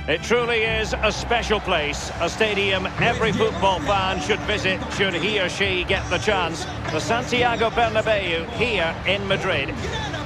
It truly is a special place, a stadium every football fan should visit should he or she get the chance. The Santiago Bernabeu here in Madrid.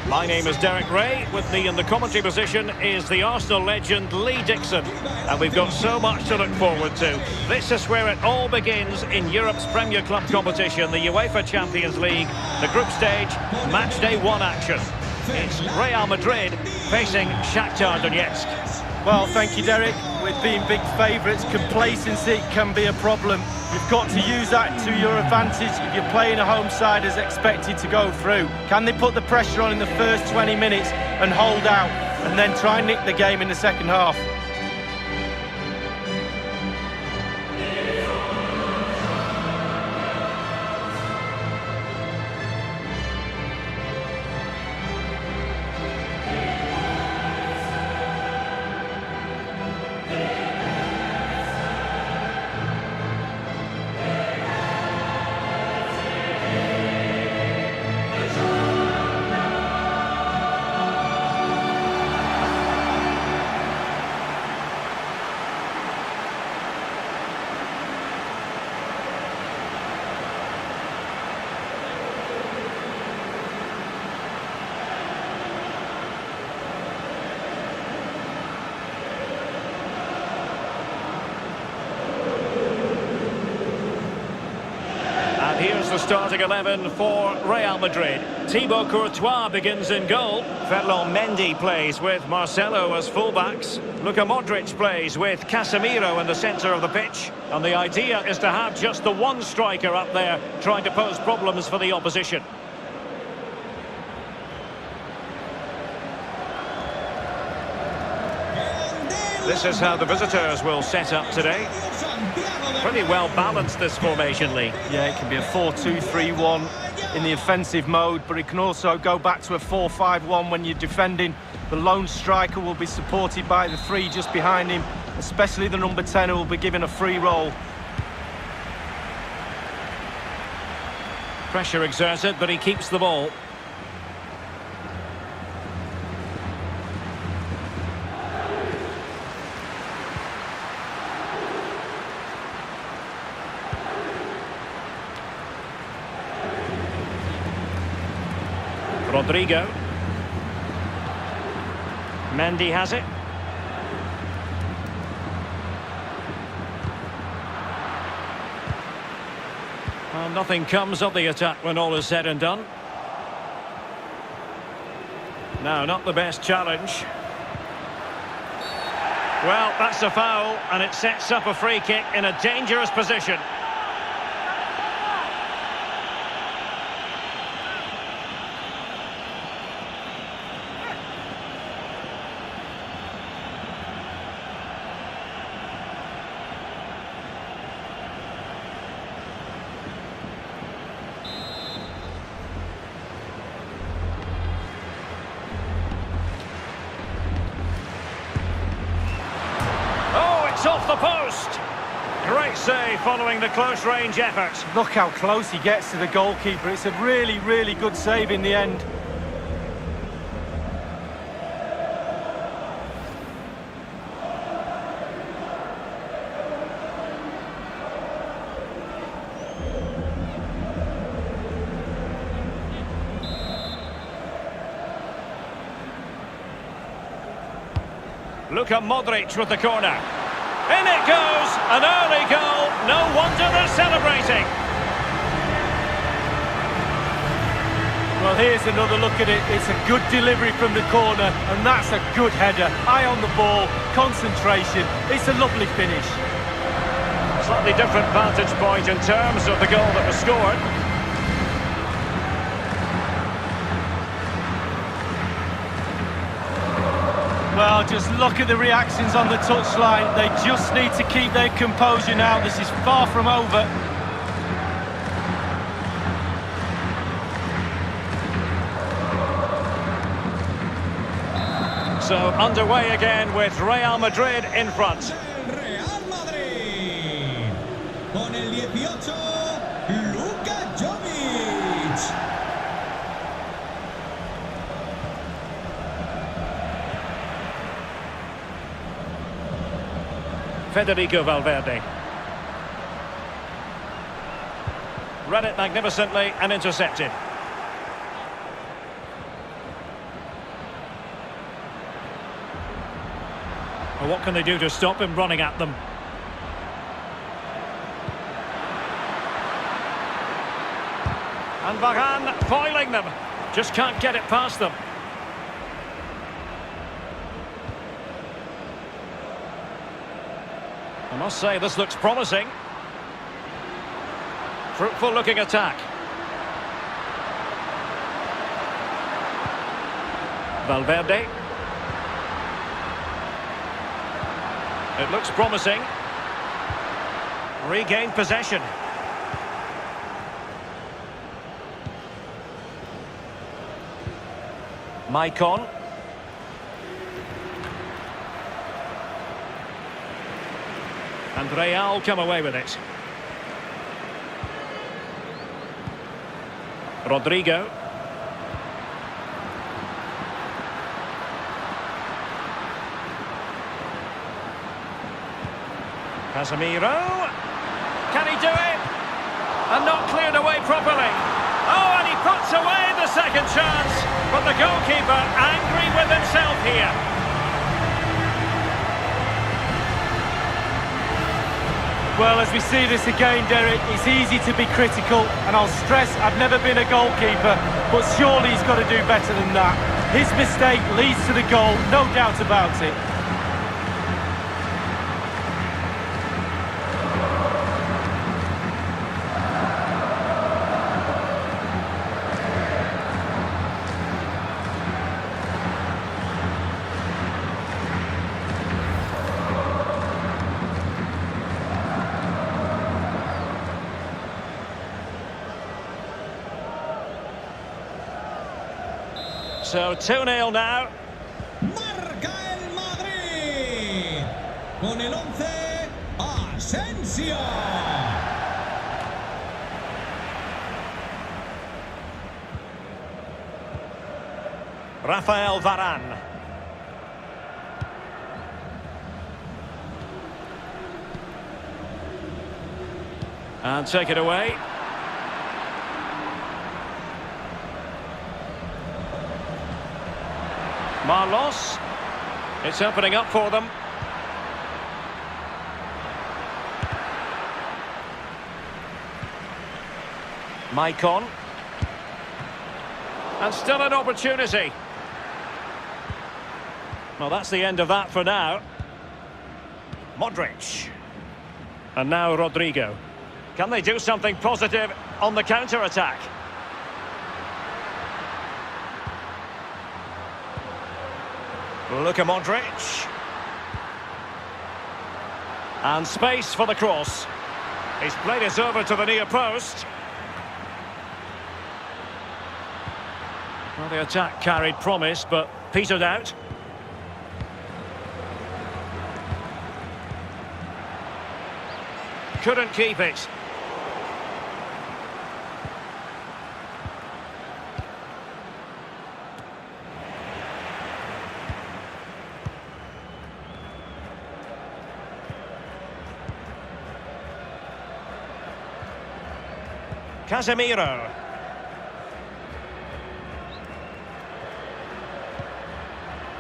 My name is Derek Ray. With me in the commentary position is the Arsenal legend Lee Dixon. And we've got so much to look forward to. This is where it all begins in Europe's Premier Club competition, the UEFA Champions League, the group stage, Matchday 1 action. It's Real Madrid facing Shakhtar Donetsk. Well, thank you, Derek. With being big favourites, complacency can be a problem. You've got to use that to your advantage if you're playing a home side as expected to go through. Can they put the pressure on in the first 20 minutes and hold out, and then try and nick the game in the second half? Here's the starting 11 for Real Madrid. Thibaut Courtois begins in goal. Ferland Mendy plays with Marcelo as fullbacks. Luka Modric plays with Casemiro in the centre of the pitch. And the idea is to have just the one striker up there trying to pose problems for the opposition. This is how the visitors will set up today. Pretty well balanced, this formation, Lee. Yeah, it can be a 4-2-3-1 in the offensive mode, but it can also go back to a 4-5-1 when you're defending. The lone striker will be supported by the three just behind him, especially the number 10 who will be given a free roll. Pressure exerted, but he keeps the ball. Rodrigo. Mendy has it. And nothing comes of the attack when all is said and done. No, not the best challenge. Well, that's a foul, and it sets up a free kick in a dangerous position. It's off the post. Great save following the close-range effort. Look how close he gets to the goalkeeper. It's a really, really good save in the end. Luka Modric with the corner. In it goes, an early goal, no wonder they're celebrating. Well, here's another look at it. It's a good delivery from the corner, and that's a good header. Eye on the ball, concentration. It's a lovely finish. Slightly different vantage point in terms of the goal that was scored. Well, just look at the reactions on the touchline. They just need to keep their composure now. This is far from over. So underway again with Real Madrid in front. Real Madrid. Con el 18, Luka Jovic. Federico Valverde. Read it magnificently and intercepted. Well, what can they do to stop him running at them? And Varane foiling them. Just can't get it past them. I must say, this looks promising. Fruitful looking attack. Valverde. It looks promising. Regained possession. Maicon. And Real come away with it. Rodrigo. Casemiro. Can he do it? And not cleared away properly. Oh, and he puts away the second chance. But the goalkeeper angry with himself here. Well, as we see this again, Derek, it's easy to be critical, and I'll stress I've never been a goalkeeper, but surely he's got to do better than that. His mistake leads to the goal, no doubt about it. So 2-0 now. Marca el Madrid. Con el 11, Asensio. Rafael Varane. And take it away. Marlos. It's opening up for them. Maicon. And still an opportunity. Well, that's the end of that for now. Modric. And now Rodrigo. Can they do something positive on the counter-attack? Luka Modric. And space for the cross. He's played it over to the near post. Well, the attack carried promise, but petered out. Couldn't keep it. Casemiro.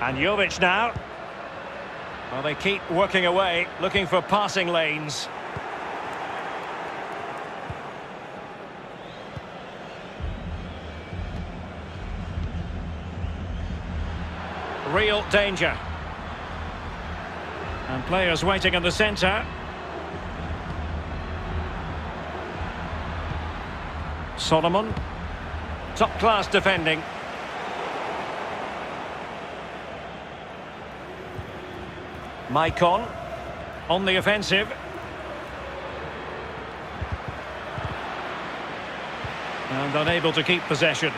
And Jovic now. Well, they keep working away, looking for passing lanes. Real danger. And players waiting in the centre. Solomon. Top-class defending. Maicon on the offensive. And unable to keep possession.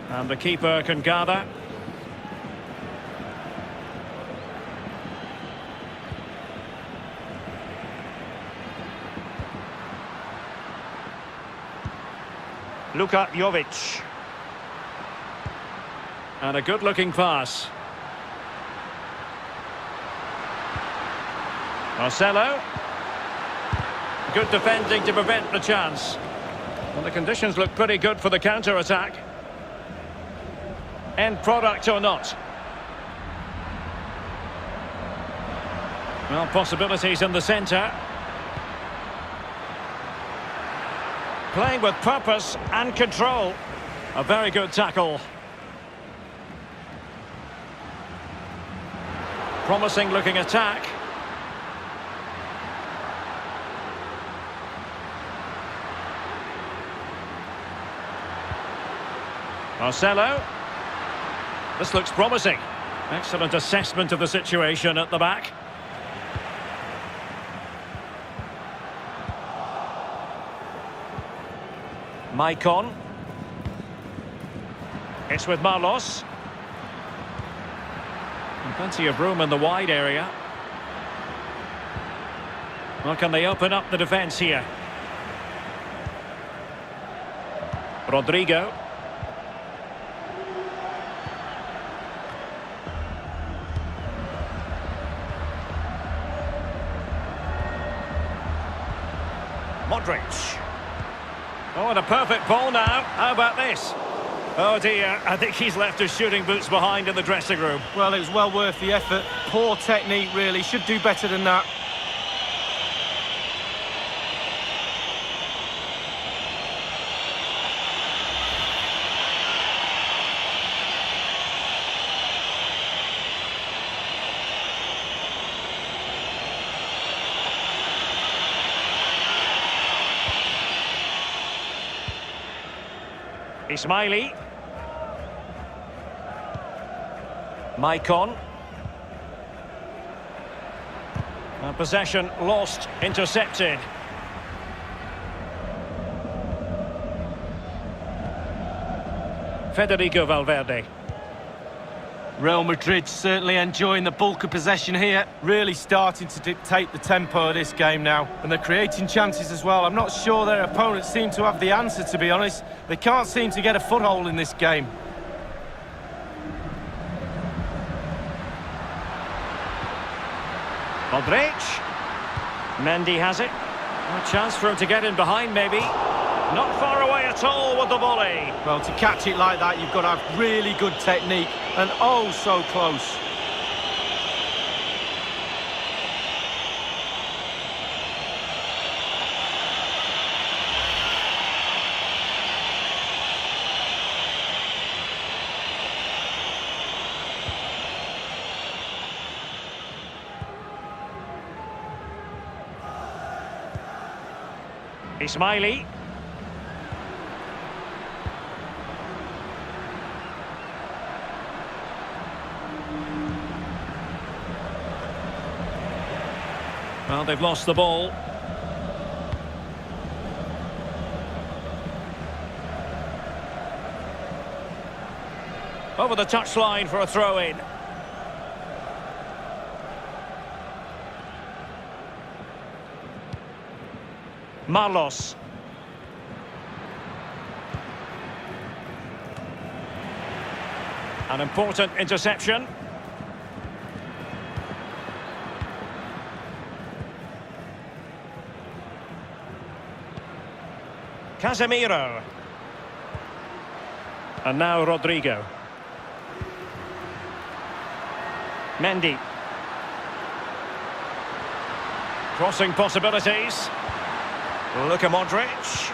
And the keeper can gather. Luka Jovic. And a good-looking pass. Marcelo. Good defending to prevent the chance. Well, the conditions look pretty good for the counter-attack. End product or not? Well, possibilities in the centre. Playing with purpose and control. A very good tackle. Promising looking attack. Marcelo. This looks promising. Excellent assessment of the situation at the back. Maicon. It's with Marlos. And plenty of room in the wide area. Well, can they open up the defence here? Rodrigo. Modric. Oh, and a perfect ball now. How about this? Oh dear, I think he's left his shooting boots behind in the dressing room. Well, it was well worth the effort. Poor technique, really. Should do better than that. Ismaili. Maicon. Possession lost, intercepted. Federico Valverde. Real Madrid certainly enjoying the bulk of possession here. Really starting to dictate the tempo of this game now. And they're creating chances as well. I'm not sure their opponents seem to have the answer, to be honest. They can't seem to get a foothold in this game. Modric. Mendy has it. A chance for him to get in behind, maybe. Not far away at all with the volley. Well, to catch it like that, you've got to have really good technique. And oh, so close. Ismaili. Well, they've lost the ball. Over the touchline for a throw-in. Marlos. An important interception. Casemiro. And now Rodrigo. Mendy. Crossing possibilities. Luka Modric.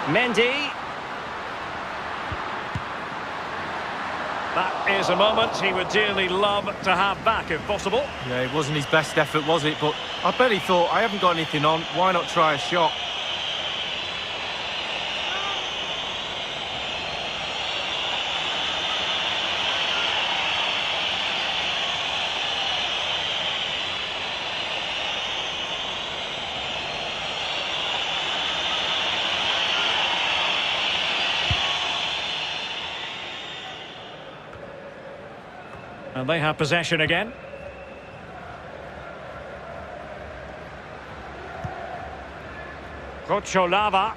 Mendy. That is a moment he would dearly love to have back, if possible. Yeah, it wasn't his best effort, was it? But I bet he thought, I haven't got anything on, why not try a shot? And they have possession again. Lava.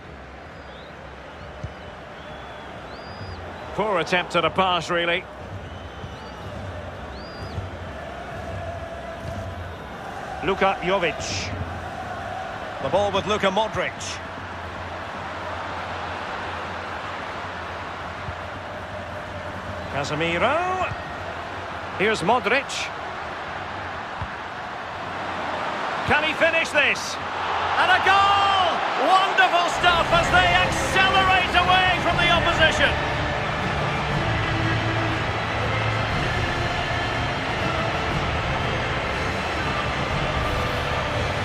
Poor attempt at a pass, really. Luka Jovic. The ball with Luka Modric. Casemiro. Here's Modric. Can he finish this? And a goal! Wonderful stuff as they accelerate away from the opposition.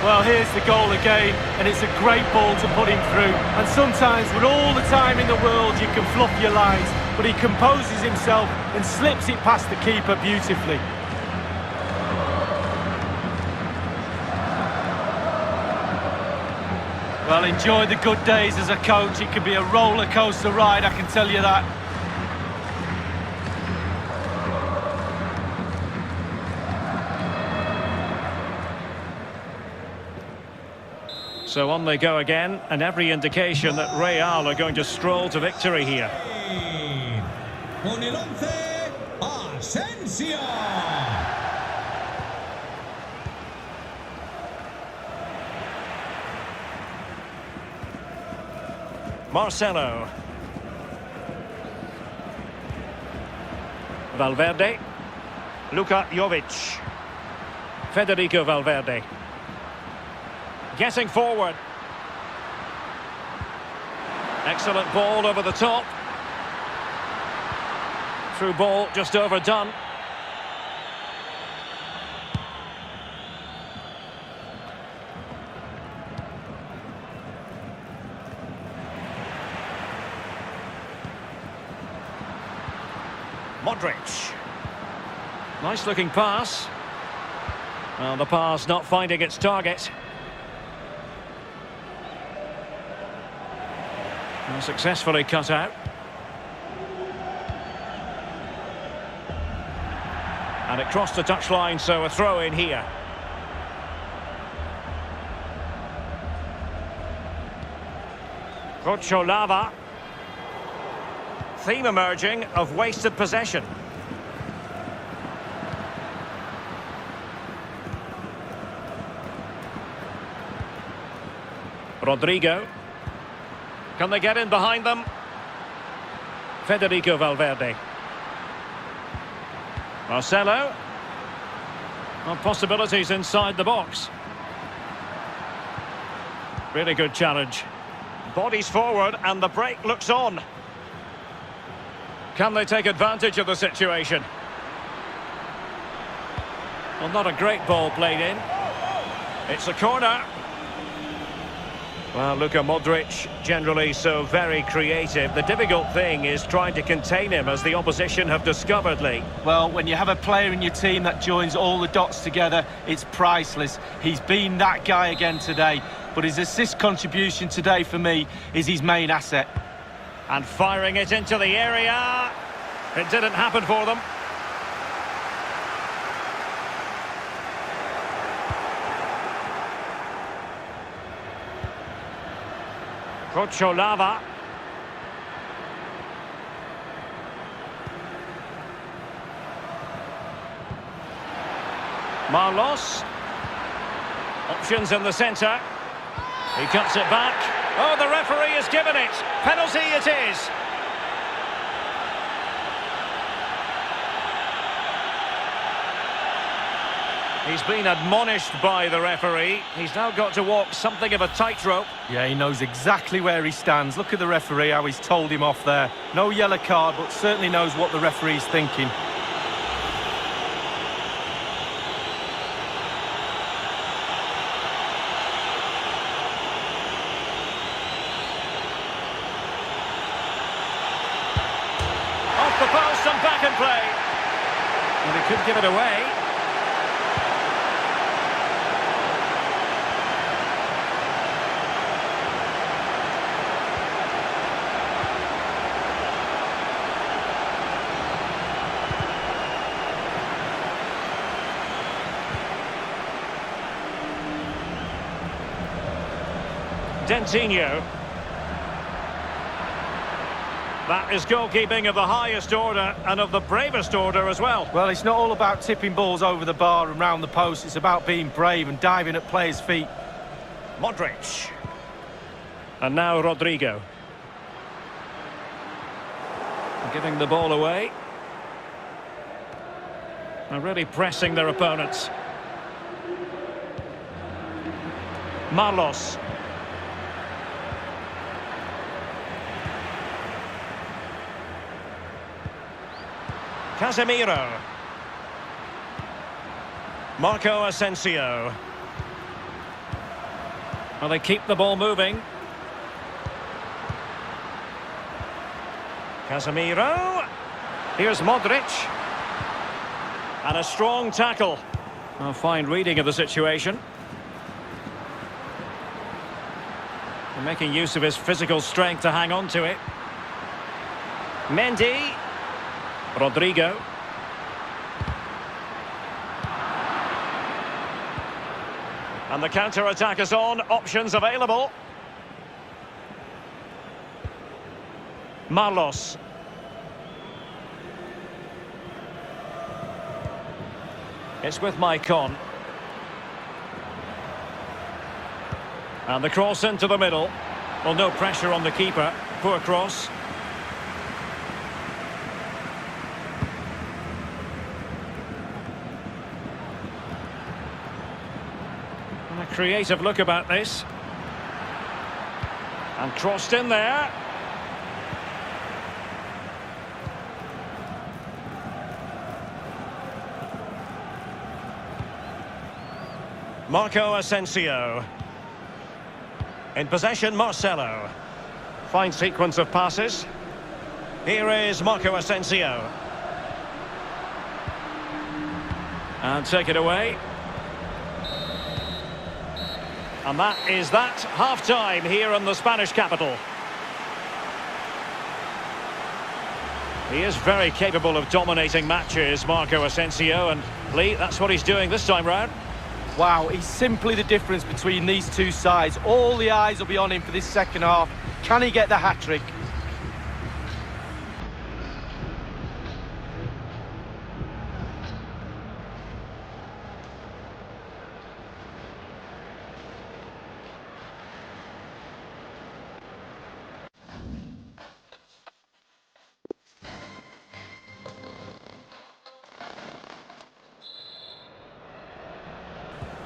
Well, here's the goal again, and it's a great ball to put him through. And sometimes, with all the time in the world, you can fluff your lines, but he composes himself and slips it past the keeper beautifully. Well, enjoy the good days as a coach. It can be a roller coaster ride, I can tell you that. So on they go again, and every indication that Real are going to stroll to victory here. Con el 11, Asensio. Marcelo. Valverde. Luka Jovic. Federico Valverde. Getting forward. Excellent ball over the top. Through ball just overdone. Modric. Nice looking pass. Well, the pass not finding its target. And successfully cut out. And it crossed the touchline, so a throw in here. Lava. Theme emerging of wasted possession. Rodrigo. Can they get in behind them? Federico Valverde. Marcelo. Well, possibilities inside the box. Really good challenge. Bodies forward and the break looks on. Can they take advantage of the situation? Well, not a great ball played in. It's a corner. Well, Luka Modric, generally so very creative. The difficult thing is trying to contain him, as the opposition have discovered, Lee. Well, when you have a player in your team that joins all the dots together, it's priceless. He's been that guy again today, but his assist contribution today for me is his main asset. And firing it into the area. It didn't happen for them. Lava. Marlos. Options in the centre. He cuts it back. Oh, the referee has given it. Penalty it is. He's been admonished by the referee. He's now got to walk something of a tightrope. Yeah, he knows exactly where he stands. Look at the referee, how he's told him off there. No yellow card, but certainly knows what the referee's thinking. Off the post and back in play. And he could give it away. Dentinho. That is goalkeeping of the highest order and of the bravest order as well. Well, it's not all about tipping balls over the bar and round the post. It's about being brave and diving at players' feet. Modric. And now Rodrigo. Giving the ball away. And really pressing their opponents. Marlos. Casemiro. Marco Asensio. Well, they keep the ball moving. Casemiro. Here's Modric. And a strong tackle. A fine reading of the situation. And making use of his physical strength to hang on to it. Mendy. Rodrigo. And the counter-attack is on. Options available. Marlos. It's with Maicon. And the cross into the middle. Well, no pressure on the keeper. Poor cross. And a creative look about this. And crossed in there. Marco Asensio. In possession, Marcelo. Fine sequence of passes. Here is Marco Asensio. And take it away. And that is that. Half-time here in the Spanish capital. He is very capable of dominating matches, Marco Asensio. And Lee, that's what he's doing this time round. Wow, he's simply the difference between these two sides. All the eyes will be on him for this second half. Can he get the hat-trick?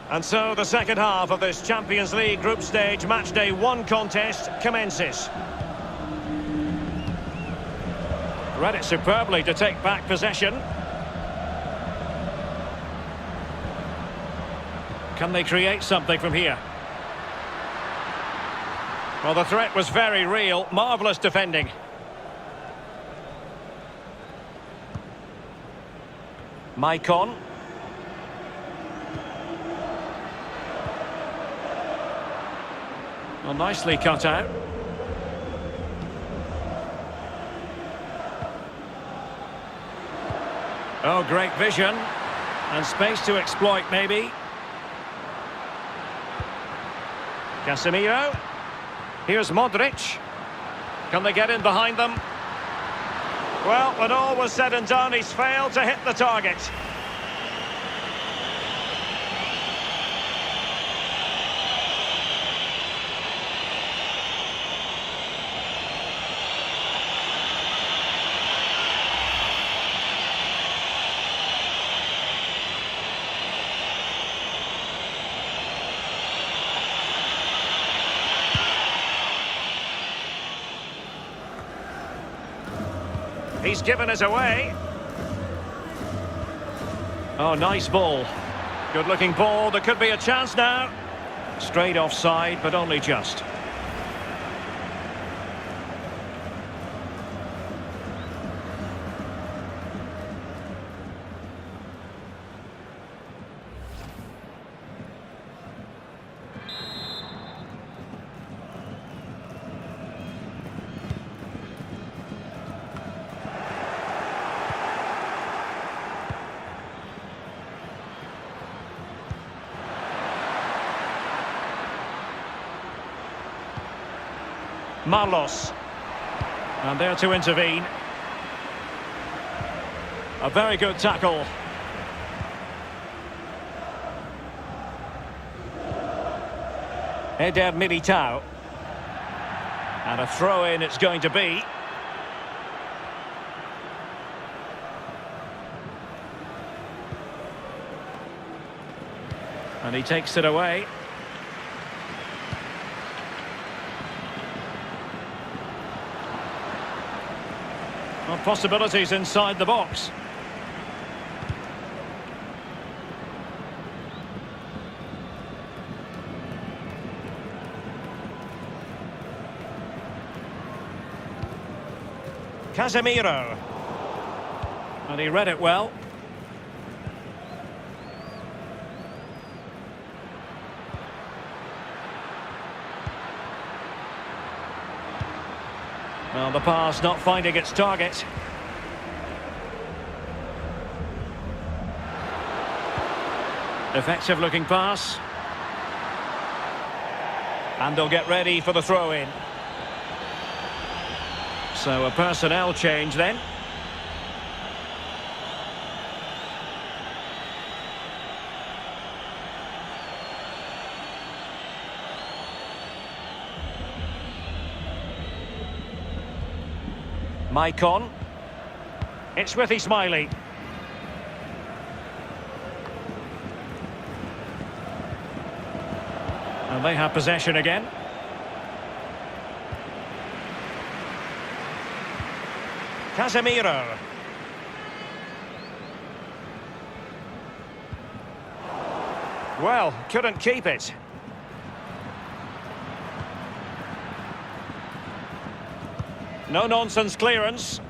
And so the second half of this Champions League group stage matchday 1 contest commences. Read it superbly to take back possession. Can they create something from here? Well, the threat was very real. Marvellous defending. Maicon. Well, nicely cut out. Oh, great vision. And space to exploit, maybe. Casemiro. Here's Modric. Can they get in behind them? Well, when all was said and done, he's failed to hit the target. He's given us away. Oh, nice ball. Good-looking ball. There could be a chance now. Straight offside, but only just. Marlos. And there to intervene. A very good tackle. Eder Militao. And a throw-in it's going to be. And he takes it away. Well, possibilities inside the box. Casemiro. And he read it well. Well, the pass not finding its target. Effective looking pass. And they'll get ready for the throw-in. So a personnel change then. Maicon. It's with Ismaili. And they have possession again. Casemiro. Well, couldn't keep it. No-nonsense clearance.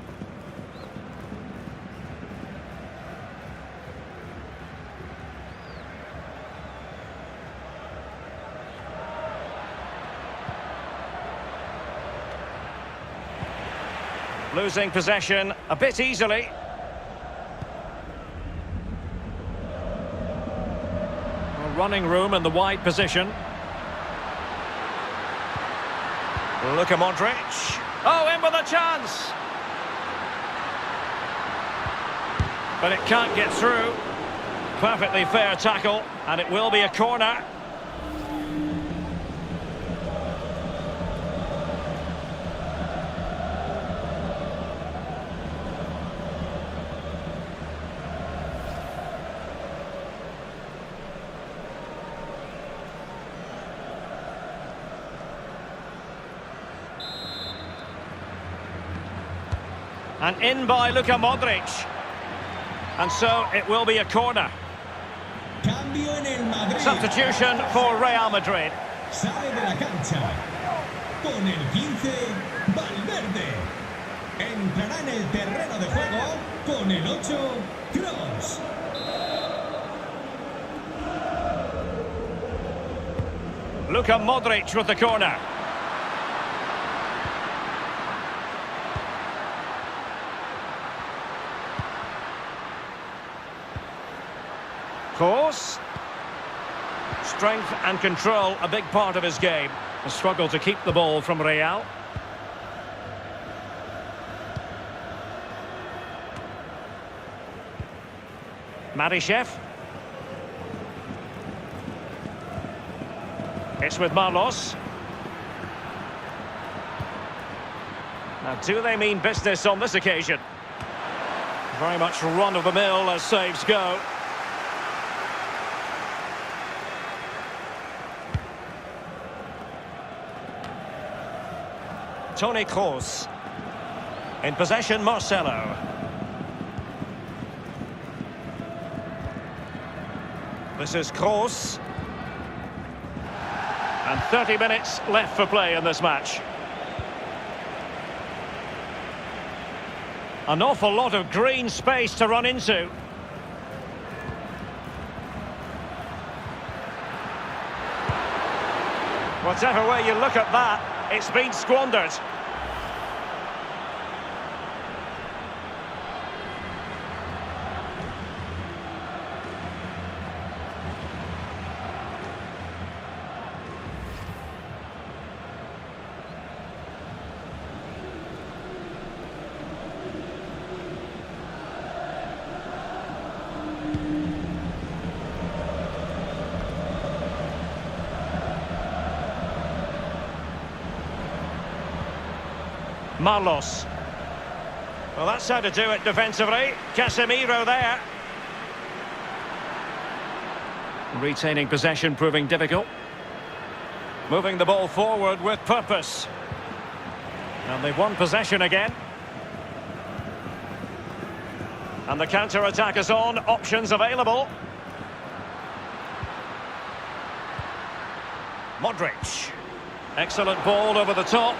Losing possession a bit easily. Running room in the wide position. Luka Modric. Oh, in with a chance! But it can't get through. Perfectly fair tackle, and it will be a corner. And in by Luka Modric. And so it will be a corner. Cambio en el Madrid. Substitution for Real Madrid. Sale de la cancha. Con el 15, Valverde. Entrará en el terreno de juego con el 8, Kroos. Luka Modric with the corner. Course. Strength and control, a big part of his game. A struggle to keep the ball from Real. Madishev. It's with Marlos. Now, do they mean business on this occasion? Very much run-of-the-mill as saves go. Toni Kroos. In possession, Marcelo. This is Kroos. And 30 minutes left for play in this match. An awful lot of green space to run into. Whatever way you look at that, it's been squandered. Marlos. Well, that's how to do it defensively. Casemiro there. Retaining possession proving difficult. Moving the ball forward with purpose. And they've won possession again. And the counter-attack is on. Options available. Modric. Excellent ball over the top.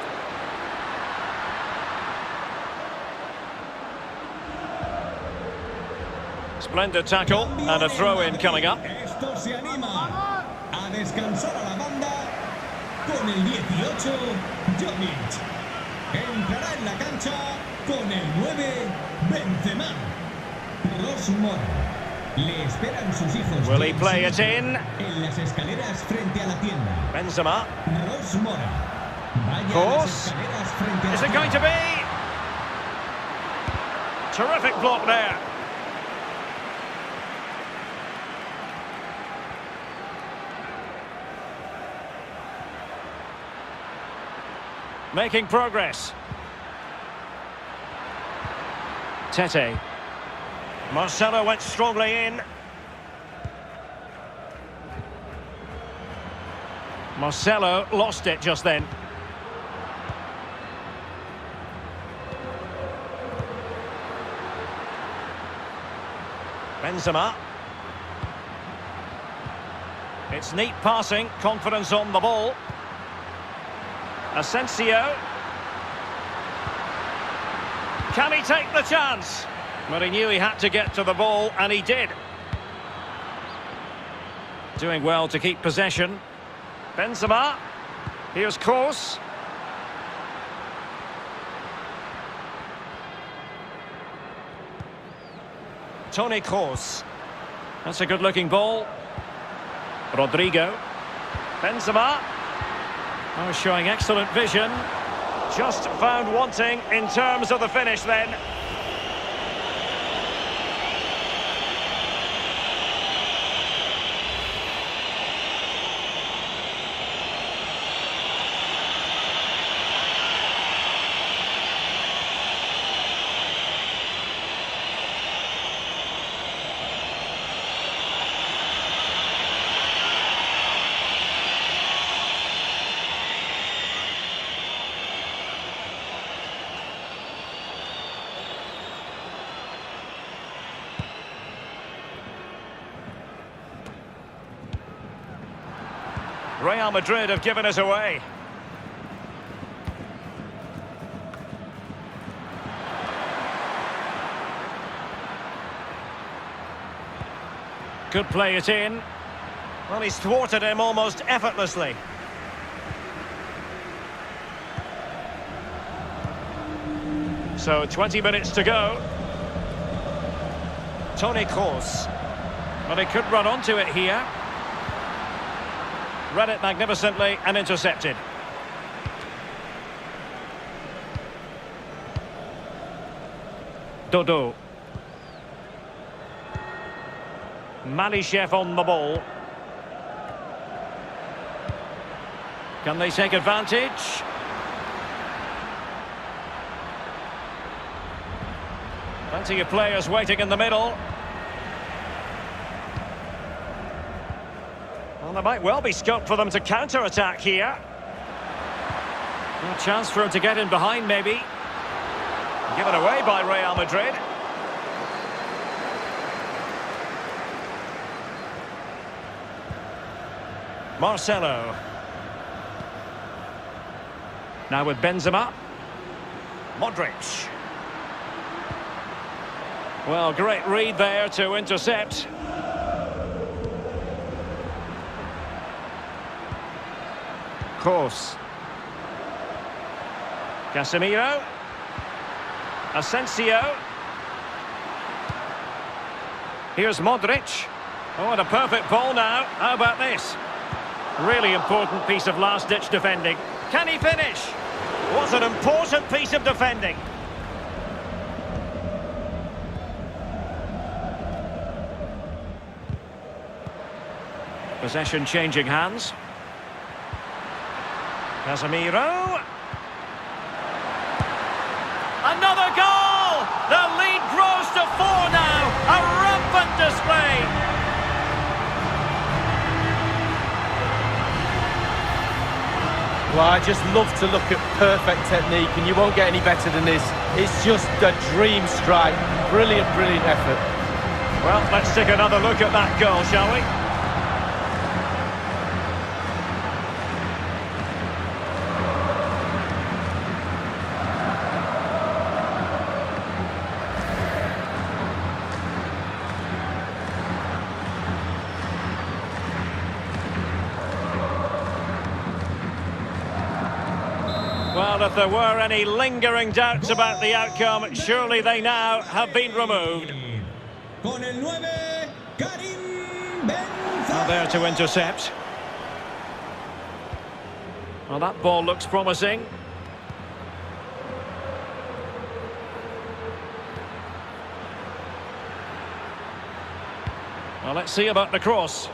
Splendid tackle and a throw-in coming up. Esto se anima a descansar a la banda con el 18, Donetsk. Entrará en la cancha con el 9, Benzema. Rosmora. Le esperan sus hijos. Will he play it in? En las escaleras frente a la tienda. Benzema. Rosmora. Vaya a las Course. escaleras frente a la Is it going to tienda. be? Terrific block there. Making progress. Tete. Marcelo went strongly in. Marcelo lost it just then. Benzema. It's neat passing, confidence on the ball. Asensio. Can he take the chance? But he knew he had to get to the ball, and he did. Doing well to keep possession. Benzema. Here's Kroos. Toni Kroos. That's a good-looking ball. Rodrigo. Benzema. Oh, showing excellent vision. Just found wanting in terms of the finish then. Real Madrid have given us away. Could play it in. Well, he's thwarted him almost effortlessly. So 20 minutes to go. Toni Kroos. But he could run onto it here. Read it magnificently and intercepted. Dodo. Malishev on the ball. Can they take advantage? Plenty of players waiting in the middle. Well, there might well be scope for them to counter-attack here. A chance for him to get in behind, maybe. Given away by Real Madrid. Marcelo. Now with Benzema. Modric. Well, great read there to intercept. Kroos. Casemiro. Asensio. Here's Modric. Oh, and a perfect ball now. How about this? Really important piece of last-ditch defending. Can he finish? What an important piece of defending. Possession changing hands. Casemiro. Another goal! The lead grows to 4 now. A rampant display. Well, I just love to look at perfect technique, and you won't get any better than this. It's just a dream strike. Brilliant, brilliant effort. Well, let's take another look at that goal, shall we? Well, if there were any lingering doubts about the outcome, surely they now have been removed. Con el 9, Karim Benzema. Now there to intercept. Well, that ball looks promising. Well, let's see about the cross.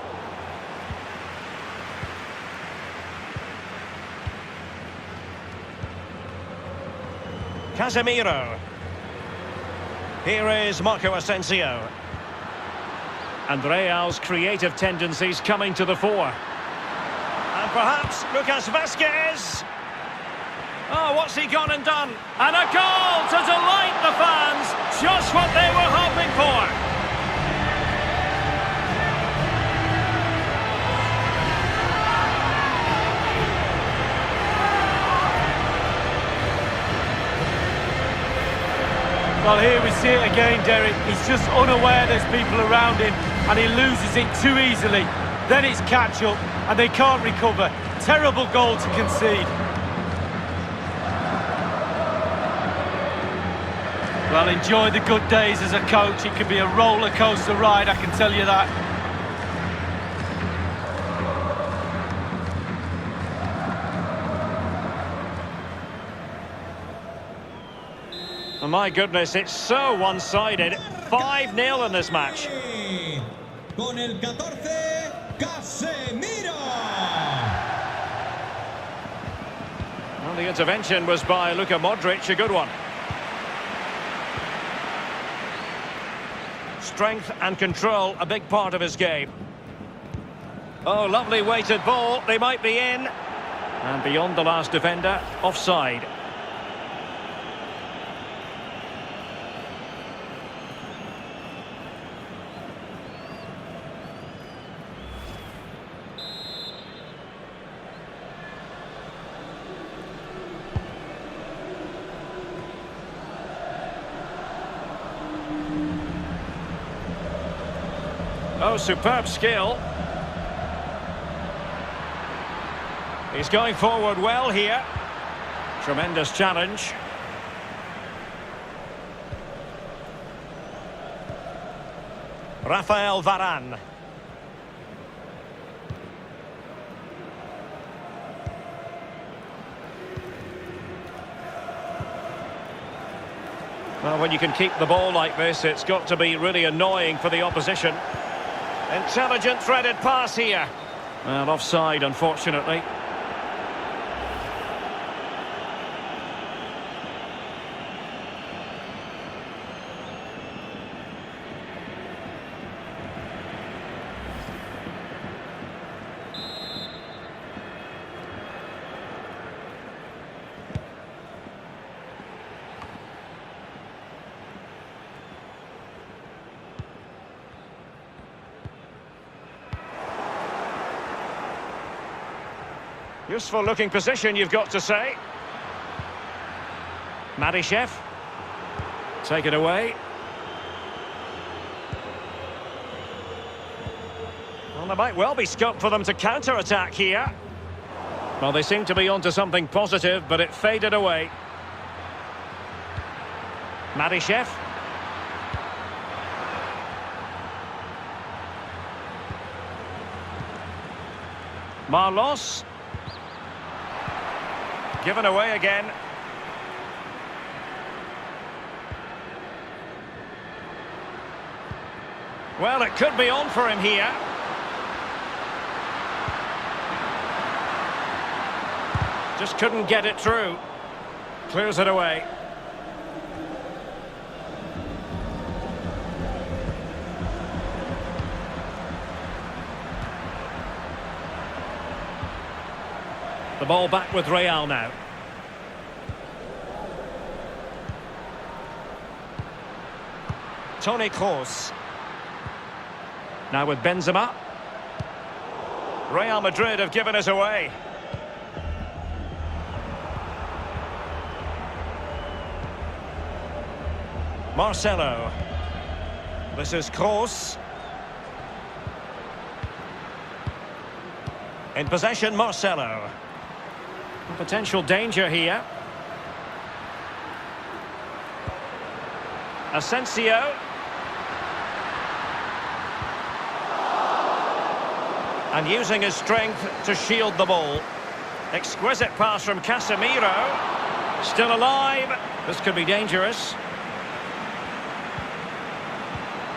Casemiro. Here is Marco Asensio. And Real's creative tendencies coming to the fore. And perhaps Lucas Vazquez. Oh, what's he gone and done? And a goal to delight the fans. Just what they were hoping for. Well, here we see it again, Derek. He's just unaware there's people around him, and he loses it too easily. Then it's catch-up, and they can't recover. Terrible goal to concede. Well, enjoy the good days as a coach. It can be a roller coaster ride, I can tell you that. Oh, my goodness, it's so one-sided. 5-0 in this match. Con el 14, Casemiro. Well, the intervention was by Luka Modric, a good one. Strength and control, a big part of his game. Oh, lovely weighted ball. They might be in. And beyond the last defender, offside. Oh, superb skill. He's going forward well here. Tremendous challenge. Rafael Varane. Well, when you can keep the ball like this, it's got to be really annoying for the opposition. Intelligent threaded pass here. Well, offside, unfortunately. Useful looking position, you've got to say. Madishev. Take it away. Well, there might well be scope for them to counter-attack here. Well, they seem to be onto something positive, but it faded away. Madishev. Marlos. Given away again. Well, it could be on for him here. Just couldn't get it through. Clears it away. The ball back with Real now. Toni Kroos. Now with Benzema. Real Madrid have given us away. Marcelo. This is Kroos. In possession, Marcelo. Potential danger here. Asensio. And using his strength to shield the ball. Exquisite pass from Casemiro. Still alive. This could be dangerous.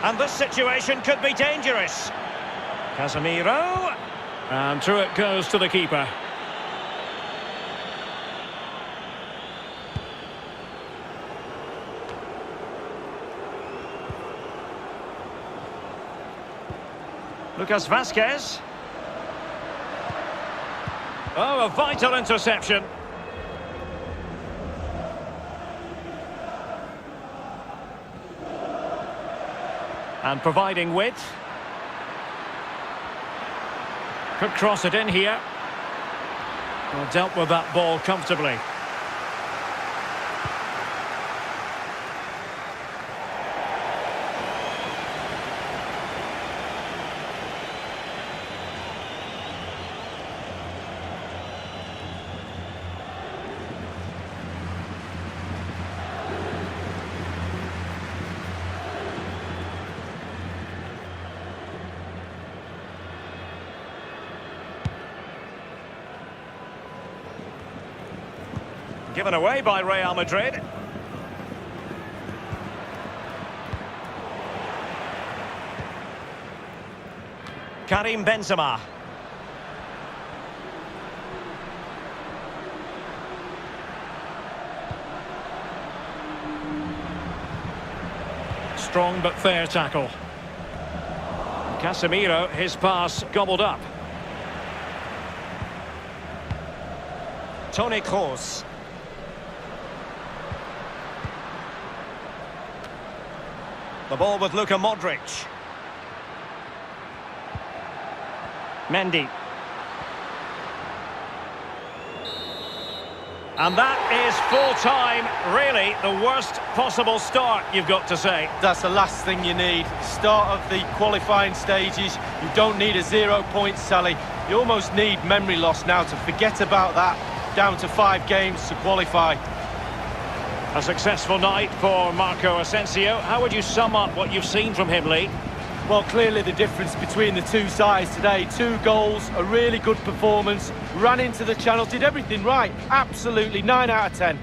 And this situation could be dangerous. Casemiro. And through it goes to the keeper. Lucas Vazquez. Oh, a vital interception. And providing width. Could cross it in here. Well, dealt with that ball comfortably. Given away by Real Madrid. Karim Benzema. Strong but fair tackle. Casemiro, his pass gobbled up. Toni Kroos. The ball with Luka Modric. Mendy. And that is full time. Really, the worst possible start, you've got to say. That's the last thing you need. Start of the qualifying stages. You don't need a 0 point sally. You almost need memory loss now to forget about that. Down to 5 games to qualify. A successful night for Marco Asensio. How would you sum up what you've seen from him, Lee? Well, clearly the difference between the two sides today. 2 goals, a really good performance, ran into the channel, did everything right. Absolutely, 9 out of 10.